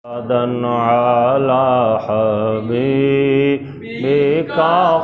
صلاة على حبيبك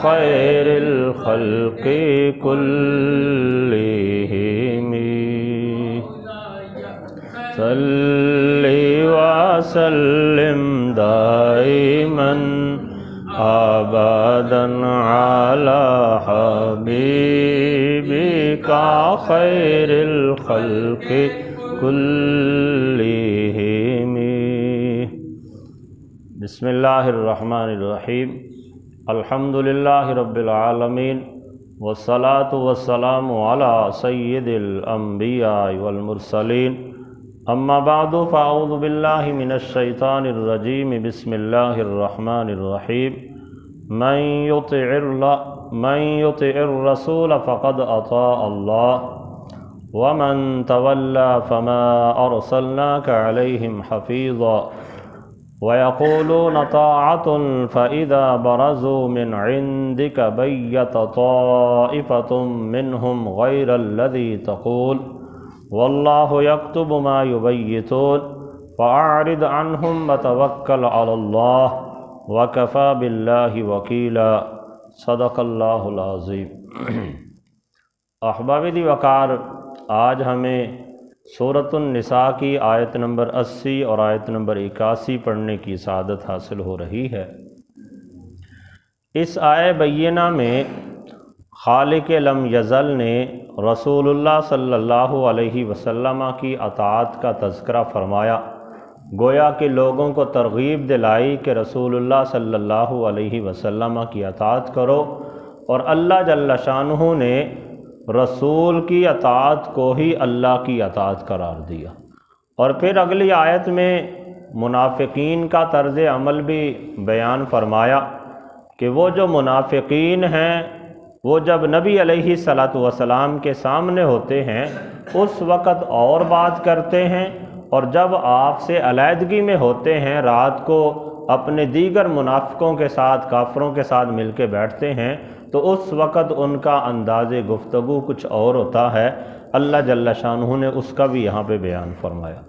خير الخلق كلهم صل وسلم دائما أبدا على حبيبك خير الخلق كلهم بسم اللہ الرحمن الرحیم الحمد للہ رب العالمین والصلاة والسلام علی سید الانبیاء والمرسلین اما بعد فاعوذ باللہ من الشیطان الرجیم بسم اللہ الرحمن الرحیم من يطع الرسول فقد اطاع اللہ ومن تولى فما ارسلناك عليهم حفيظا ويقولون طاعة فإذا برزوا من عندك بيت طائفة منهم غير الذي تقول والله يكتب ما يبيتون فأعرض عنهم وتوكل على الله وكفى بالله وكيلا صدق اللہ العظیم۔ احباب دی وقار، آج ہمیں سورۃ النساء کی آیت نمبر 80 اور آیت نمبر 81 پڑھنے کی سعادت حاصل ہو رہی ہے۔ اس آیہ بینہ میں خالق لم یزل نے رسول اللہ صلی اللہ علیہ وسلم کی اطاعت کا تذکرہ فرمایا، گویا کہ لوگوں کو ترغیب دلائی کہ رسول اللہ صلی اللہ علیہ وسلم کی اطاعت کرو، اور اللہ جل شانہ نے رسول کی اطاعت کو ہی اللہ کی اطاعت قرار دیا۔ اور پھر اگلی آیت میں منافقین کا طرز عمل بھی بیان فرمایا کہ وہ جو منافقین ہیں وہ جب نبی علیہ السلام کے سامنے ہوتے ہیں اس وقت اور بات کرتے ہیں، اور جب آپ سے علیحدگی میں ہوتے ہیں رات کو اپنے دیگر منافقوں کے ساتھ، کافروں کے ساتھ مل کے بیٹھتے ہیں تو اس وقت ان کا انداز گفتگو کچھ اور ہوتا ہے۔ اللہ جل شانہ نے اس کا بھی یہاں پہ بیان فرمایا۔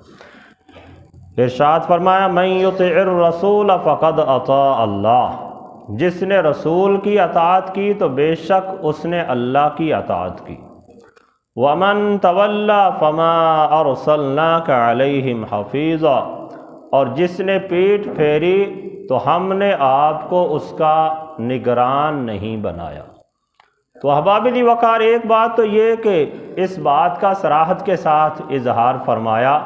ارشاد فرمایا من یطع الرسول فقد اطاع اللہ، جس نے رسول کی اطاعت کی تو بے شک اس نے اللہ کی اطاعت کی۔ ومن تولی فما ارسلناک علیہم حفیظا، اور جس نے پیٹھ پھیری تو ہم نے آپ کو اس کا نگران نہیں بنایا۔ تو احباب دی وقار، ایک بات تو یہ کہ اس بات کا صراحت کے ساتھ اظہار فرمایا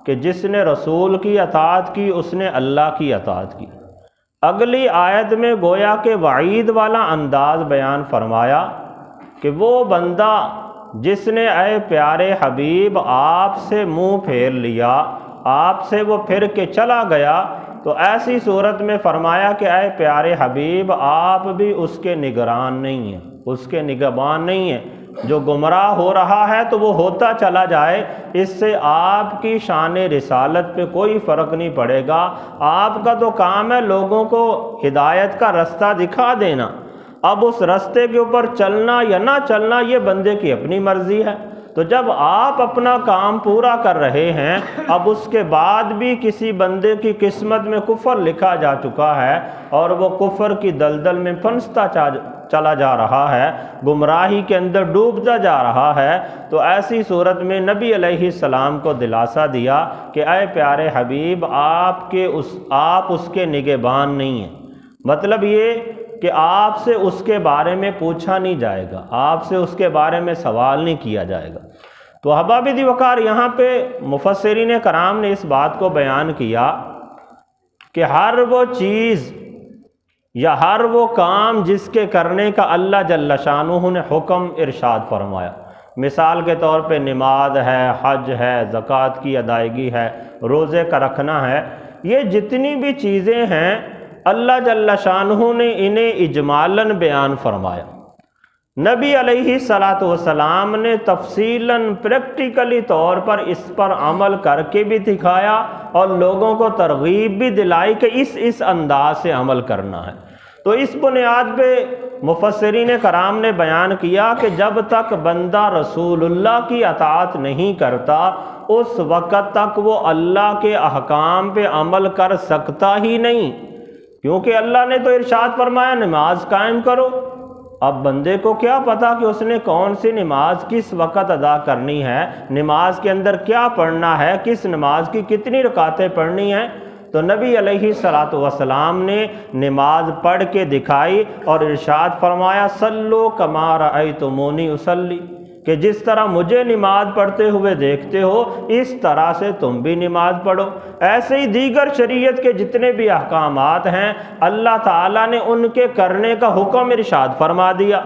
کہ جس نے رسول کی اطاعت کی اس نے اللہ کی اطاعت کی۔ اگلی آیت میں گویا کہ وعید والا انداز بیان فرمایا کہ وہ بندہ جس نے اے پیارے حبیب آپ سے منہ پھیر لیا، آپ سے وہ پھر کے چلا گیا، تو ایسی صورت میں فرمایا کہ اے پیارے حبیب آپ بھی اس کے نگران نہیں ہیں، اس کے نگہبان نہیں ہیں۔ جو گمراہ ہو رہا ہے تو وہ ہوتا چلا جائے، اس سے آپ کی شان رسالت پہ کوئی فرق نہیں پڑے گا۔ آپ کا تو کام ہے لوگوں کو ہدایت کا رستہ دکھا دینا، اب اس رستے کے اوپر چلنا یا نہ چلنا یہ بندے کی اپنی مرضی ہے۔ تو جب آپ اپنا کام پورا کر رہے ہیں، اب اس کے بعد بھی کسی بندے کی قسمت میں کفر لکھا جا چکا ہے اور وہ کفر کی دلدل میں پھنستا چلا جا رہا ہے، گمراہی کے اندر ڈوبتا جا رہا ہے، تو ایسی صورت میں نبی علیہ السلام کو دلاسا دیا کہ اے پیارے حبیب آپ اس کے نگہبان نہیں ہیں۔ مطلب یہ کہ آپ سے اس کے بارے میں پوچھا نہیں جائے گا، آپ سے اس کے بارے میں سوال نہیں کیا جائے گا۔ تو احباب دی وقار، یہاں پہ مفسرین کرام نے اس بات کو بیان کیا کہ ہر وہ چیز یا ہر وہ کام جس کے کرنے کا اللہ جل شانہ نے حکم ارشاد فرمایا، مثال کے طور پہ نماز ہے، حج ہے، زکوٰۃ کی ادائیگی ہے، روزے کا رکھنا ہے، یہ جتنی بھی چیزیں ہیں اللہ جل شانہ نے انہیں اجمالاً بیان فرمایا۔ نبی علیہ السلام نے تفصیلاً پریکٹیکلی طور پر اس پر عمل کر کے بھی دکھایا اور لوگوں کو ترغیب بھی دلائی کہ اس انداز سے عمل کرنا ہے۔ تو اس بنیاد پہ مفسرین کرام نے بیان کیا کہ جب تک بندہ رسول اللہ کی اطاعت نہیں کرتا اس وقت تک وہ اللہ کے احکام پہ عمل کر سکتا ہی نہیں، کیونکہ اللہ نے تو ارشاد فرمایا نماز قائم کرو۔ اب بندے کو کیا پتا کہ اس نے کون سی نماز کس وقت ادا کرنی ہے، نماز کے اندر کیا پڑھنا ہے، کس نماز کی کتنی رکعتیں پڑھنی ہیں۔ تو نبی علیہ الصلوۃ والسلام نے نماز پڑھ کے دکھائی اور ارشاد فرمایا صلو کما رأیتمونی اصلی، کہ جس طرح مجھے نماز پڑھتے ہوئے دیکھتے ہو اس طرح سے تم بھی نماز پڑھو۔ ایسے ہی دیگر شریعت کے جتنے بھی احکامات ہیں اللہ تعالیٰ نے ان کے کرنے کا حکم ارشاد فرما دیا،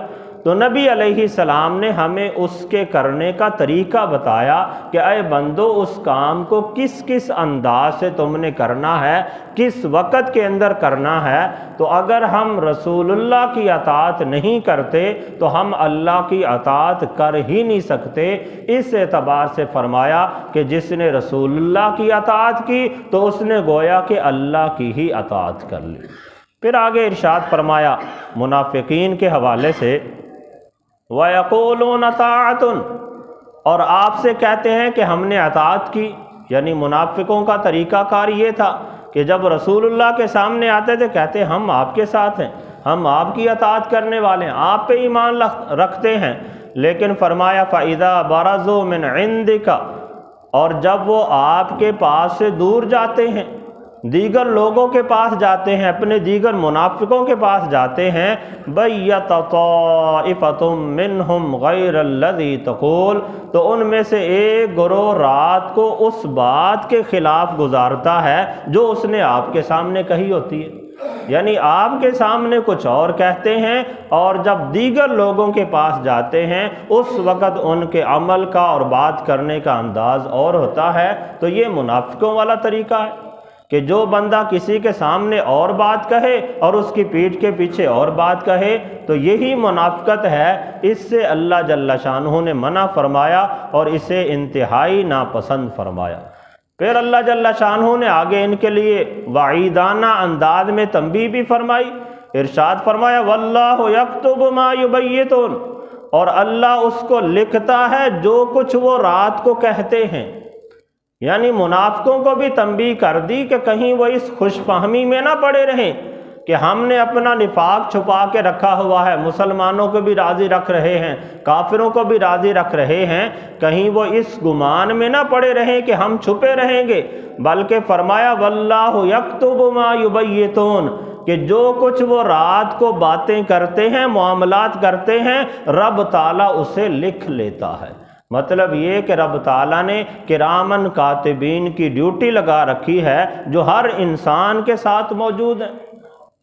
تو نبی علیہ السلام نے ہمیں اس کے کرنے کا طریقہ بتایا کہ اے بندو اس کام کو کس کس انداز سے تم نے کرنا ہے، کس وقت کے اندر کرنا ہے۔ تو اگر ہم رسول اللہ کی اطاعت نہیں کرتے تو ہم اللہ کی اطاعت کر ہی نہیں سکتے۔ اس اعتبار سے فرمایا کہ جس نے رسول اللہ کی اطاعت کی تو اس نے گویا کہ اللہ کی ہی اطاعت کر لی۔ پھر آگے ارشاد فرمایا منافقین کے حوالے سے وَيَقُولُونَ طَاعَةٌ، اور آپ سے کہتے ہیں کہ ہم نے اطاعت کی، یعنی منافقوں کا طریقہ کار یہ تھا کہ جب رسول اللہ کے سامنے آتے تھے کہتے ہم آپ کے ساتھ ہیں، ہم آپ کی اطاعت کرنے والے ہیں، آپ پہ ایمان رکھتے ہیں۔ لیکن فرمایا فَإِذَا بَرَزُوا مِنْ عِنْدِكَ، اور جب وہ آپ کے پاس سے دور جاتے ہیں، دیگر لوگوں کے پاس جاتے ہیں، اپنے دیگر منافقوں کے پاس جاتے ہیں، بَيَّتَ طَائِفَةٌ مِّنْهُمْ غَيْرَ الَّذِي تَقُولُ، تو ان میں سے ایک گروہ رات کو اس بات کے خلاف گزارتا ہے جو اس نے آپ کے سامنے کہی ہوتی ہے، یعنی آپ کے سامنے کچھ اور کہتے ہیں اور جب دیگر لوگوں کے پاس جاتے ہیں اس وقت ان کے عمل کا اور بات کرنے کا انداز اور ہوتا ہے۔ تو یہ منافقوں والا طریقہ ہے کہ جو بندہ کسی کے سامنے اور بات کہے اور اس کی پیٹھ کے پیچھے اور بات کہے تو یہی منافقت ہے۔ اس سے اللہ جل شانہ نے منع فرمایا اور اسے انتہائی ناپسند فرمایا۔ پھر اللہ جل شانہ نے آگے ان کے لیے وعیدانہ انداز میں تنبیہ بھی فرمائی، ارشاد فرمایا واللہ یکتب ما یبیتون، اور اللہ اس کو لکھتا ہے جو کچھ وہ رات کو کہتے ہیں۔ یعنی منافقوں کو بھی تنبیہ کر دی کہ کہیں وہ اس خوش فہمی میں نہ پڑے رہیں کہ ہم نے اپنا نفاق چھپا کے رکھا ہوا ہے، مسلمانوں کو بھی راضی رکھ رہے ہیں، کافروں کو بھی راضی رکھ رہے ہیں، کہیں وہ اس گمان میں نہ پڑے رہیں کہ ہم چھپے رہیں گے، بلکہ فرمایا واللہ یکتب ما یبیتون، کہ جو کچھ وہ رات کو باتیں کرتے ہیں، معاملات کرتے ہیں، رب تعالیٰ اسے لکھ لیتا ہے۔ مطلب یہ کہ رب تعالیٰ نے کرامن کاتبین کی ڈیوٹی لگا رکھی ہے جو ہر انسان کے ساتھ موجود ہیں،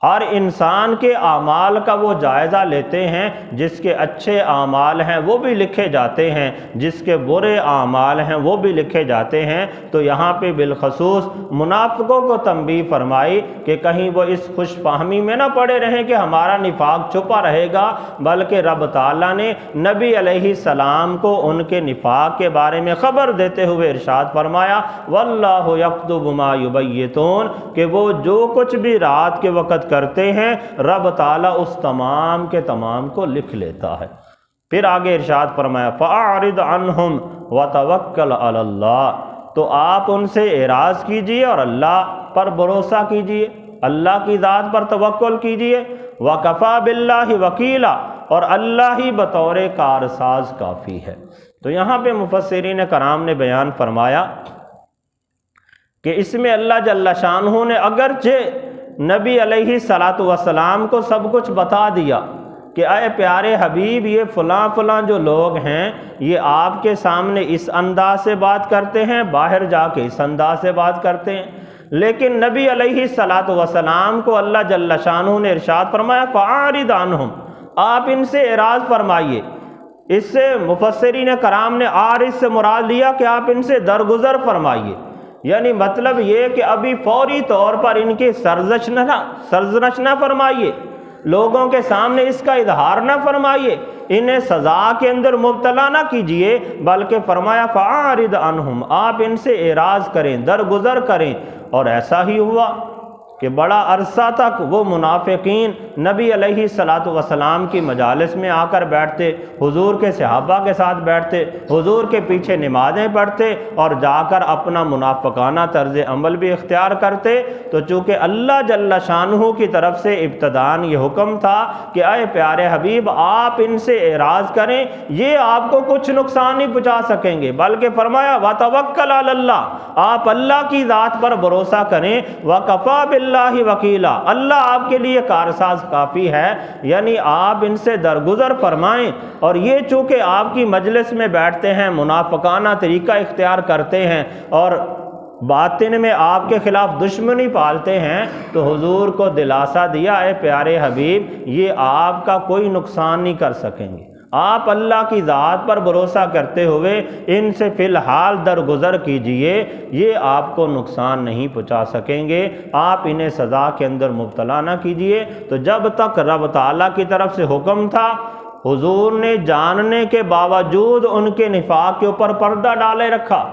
ہر انسان کے اعمال کا وہ جائزہ لیتے ہیں، جس کے اچھے اعمال ہیں وہ بھی لکھے جاتے ہیں، جس کے برے اعمال ہیں وہ بھی لکھے جاتے ہیں۔ تو یہاں پہ بالخصوص منافقوں کو تنبیہ فرمائی کہ کہیں وہ اس خوش فہمی میں نہ پڑے رہیں کہ ہمارا نفاق چھپا رہے گا، بلکہ رب تعالیٰ نے نبی علیہ السلام کو ان کے نفاق کے بارے میں خبر دیتے ہوئے ارشاد فرمایا واللہ یکتب ما یبیتون، کہ وہ جو کچھ بھی رات کے وقت کرتے ہیں رب تعالیٰ اس تمام کے تمام کو لکھ لیتا ہے۔ پھر آگے ارشاد فرمایا فَأَعْرِضْ عَنْهُمْ وَتَوَكَّلْ عَلَى اللَّهِ، تو آپ ان سے اعراض کیجئے اور اللہ پر بھروسہ کیجئے، اللہ کی ذات پر توکل کیجئے، وَكَفَى بِاللَّهِ وَكِيلًا، اور اللہ ہی بطور کارساز کافی ہے۔ تو یہاں پہ مفسرین کرام نے بیان فرمایا کہ اس میں اللہ جل شانہ نے اگرچہ نبی علیہ الصلوۃ والسلام کو سب کچھ بتا دیا کہ اے پیارے حبیب یہ فلاں فلاں جو لوگ ہیں یہ آپ کے سامنے اس انداز سے بات کرتے ہیں، باہر جا کے اس انداز سے بات کرتے ہیں، لیکن نبی علیہ الصلوۃ والسلام کو اللہ جل شانہ نے ارشاد فرمایا فَأَعْرِضْ عَنْهُمْ، آپ ان سے اعراض فرمائیے۔ اس سے مفسرین کرام نے عارض سے مراد لیا کہ آپ ان سے درگزر فرمائیے، یعنی مطلب یہ کہ ابھی فوری طور پر ان کی سرزنش نہ فرمائیے، لوگوں کے سامنے اس کا اظہار نہ فرمائیے، انہیں سزا کے اندر مبتلا نہ کیجئے، بلکہ فرمایا فَأَعْرِضْ عَنْهُمْ، آپ ان سے اعراض کریں، درگزر کریں، اور ایسا ہی ہوا۔ کہ بڑا عرصہ تک وہ منافقین نبی علیہ الصلاۃ والسلام کی مجالس میں آ کر بیٹھتے، حضور کے صحابہ کے ساتھ بیٹھتے، حضور کے پیچھے نمازیں پڑھتے اور جا کر اپنا منافقانہ طرز عمل بھی اختیار کرتے۔ تو چونکہ اللہ جل شانہ کی طرف سے ابتداً یہ حکم تھا کہ اے پیارے حبیب آپ ان سے اعراض کریں، یہ آپ کو کچھ نقصان نہیں پہنچا سکیں گے، بلکہ فرمایا وَتَوَكَّلْ عَلَى اللَّهِ، آپ اللہ کی ذات پر بھروسہ کریں، وَكَفَى بِاللَّهِ وَكِيلًا، اللہ آپ کے لیے کارساز کافی ہے، یعنی آپ ان سے درگزر فرمائیں۔ اور یہ چونکہ آپ کی مجلس میں بیٹھتے ہیں، منافقانہ طریقہ اختیار کرتے ہیں اور باطن میں آپ کے خلاف دشمنی پالتے ہیں، تو حضور کو دلاسا دیا اے پیارے حبیب یہ آپ کا کوئی نقصان نہیں کر سکیں گے، آپ اللہ کی ذات پر بھروسہ کرتے ہوئے ان سے فی الحال درگزر کیجئے، یہ آپ کو نقصان نہیں پہنچا سکیں گے، آپ انہیں سزا کے اندر مبتلا نہ کیجئے۔ تو جب تک رب تعالیٰ کی طرف سے حکم تھا، حضور نے جاننے کے باوجود ان کے نفاق کے اوپر پردہ ڈالے رکھا،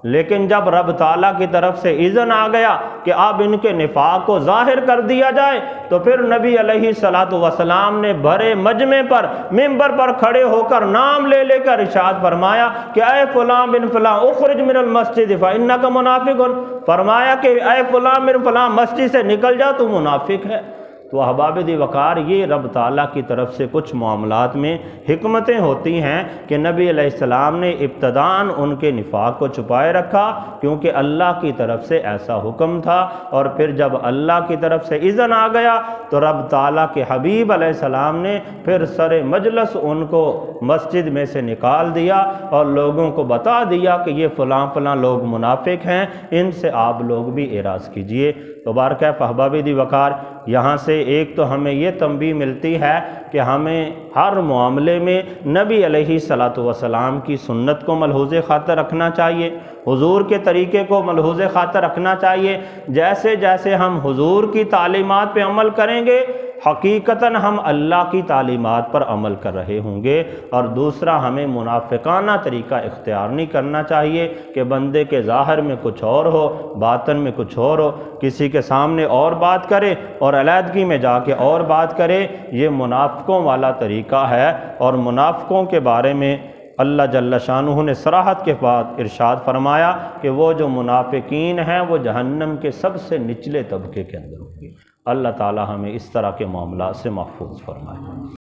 لیکن جب رب تعالیٰ کی طرف سے اذن آ گیا کہ اب ان کے نفاق کو ظاہر کر دیا جائے، تو پھر نبی علیہ الصلاۃ والسلام نے بھرے مجمع پر منبر پر کھڑے ہو کر نام لے لے کر ارشاد فرمایا کہ اے فلاں بن فلاں اخرج من المسجد فإنک منافق، فرمایا کہ اے فلاں بن فلاں مسجد سے نکل جا، تو منافق ہے۔ تو احباب دی وقار، یہ رب تعالیٰ کی طرف سے کچھ معاملات میں حکمتیں ہوتی ہیں کہ نبی علیہ السلام نے ابتداً ان کے نفاق کو چھپائے رکھا، کیونکہ اللہ کی طرف سے ایسا حکم تھا، اور پھر جب اللہ کی طرف سے اذن آ گیا تو رب تعالیٰ کے حبیب علیہ السلام نے پھر سر مجلس ان کو مسجد میں سے نکال دیا اور لوگوں کو بتا دیا کہ یہ فلاں فلاں لوگ منافق ہیں، ان سے آپ لوگ بھی اعراض کیجئے۔ تو بارکہ احباب دی وقار، یہاں سے ایک تو ہمیں یہ تنبیہ ملتی ہے کہ ہمیں ہر معاملے میں نبی علیہ الصلاۃ والسلام کی سنت کو ملحوظ خاطر رکھنا چاہیے، حضور کے طریقے کو ملحوظ خاطر رکھنا چاہیے۔ جیسے جیسے ہم حضور کی تعلیمات پہ عمل کریں گے، حقیقتاً ہم اللہ کی تعلیمات پر عمل کر رہے ہوں گے۔ اور دوسرا، ہمیں منافقانہ طریقہ اختیار نہیں کرنا چاہیے کہ بندے کے ظاہر میں کچھ اور ہو، باطن میں کچھ اور ہو، کسی کے سامنے اور بات کرے اور علیحدگی میں جا کے اور بات کرے، یہ منافقوں والا طریقہ ہے۔ اور منافقوں کے بارے میں اللہ جل شانہ نے صراحت کے بعد ارشاد فرمایا کہ وہ جو منافقین ہیں وہ جہنم کے سب سے نچلے طبقے کے اندر ہوں گے۔ اللہ تعالی ہمیں اس طرح کے معاملات سے محفوظ فرمائے۔